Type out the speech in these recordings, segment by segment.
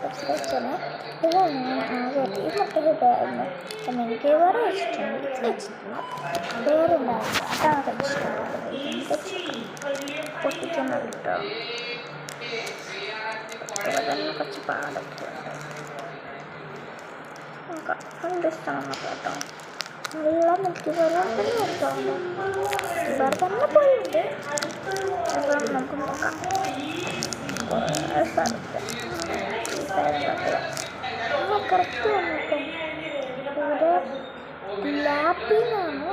Subscribe ചെയ്യണേ. ഇതാണ് ഞാൻ ആദ്യമായിട്ട് ഈ മുട്ട ഇതായിരുന്നു. അപ്പം എനിക്ക് വേറെ വെച്ചിട്ടുണ്ട്, ഇത് വെച്ചിട്ടില്ല, വേറെ ഉണ്ടായിരുന്നു, അതാണ് പൊട്ടിക്കുന്നത് കേട്ടോ. തന്നെ കുറച്ച് പാടൊക്കെ ഉണ്ട്. നോക്കാം ഇഷ്ടമാണ് കേട്ടോ. നല്ല മിൽക്കി ബാർ തന്നെ നോക്കാമല്ലോ. മിൽക്കി ബാർ തന്നെ പോയിട്ടുണ്ട്. അപ്പം നമുക്ക് നോക്കാം. കുറേ സ്ഥലത്ത് കറക്റ്റ് വന്നിട്ടും ഇവിടെ ലാപ്പിന്നാണ്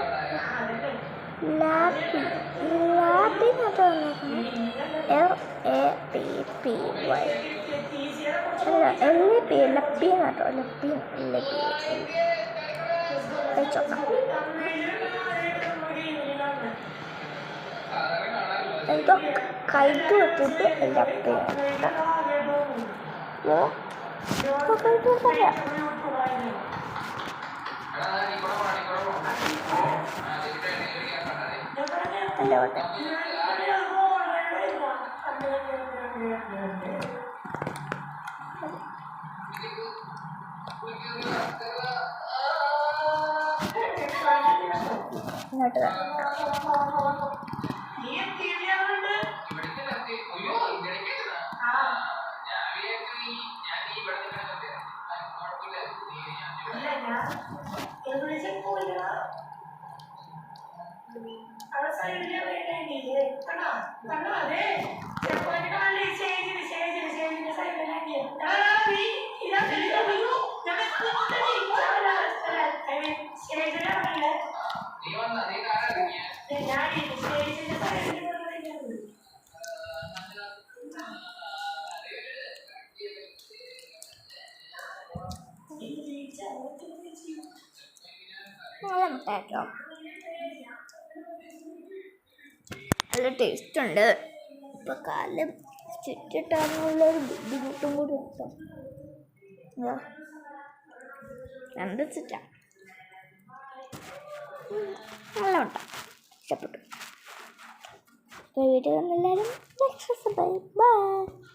ലാപ്പിനകത്ത് വന്നിരിക്കുന്നത് LAPPY അല്ല LAP ലപ്പിന്നാട്ടോ. കഴിച്ചോക്കാം. എന്തോ കൈക്ക് വെച്ചിട്ട് ലപ്പിന്നുണ്ട്. എൻ്റെ വട്ടെ ഇങ്ങോട്ട് നല്ല മുട്ടയാട്ടോ. നല്ല ടേസ്റ്റ് ഉണ്ട്. ഇപ്പം കാലം ചുറ്റിട്ടാണെന്നുള്ളൊരു ബുദ്ധിമുട്ടും കൂടി ഉണ്ട്. എന്ത് വെച്ചിട്ടാ നല്ല മുട്ട ഇഷ്ടപ്പെട്ടു. വീഡിയോ എല്ലാവരും ബൈ.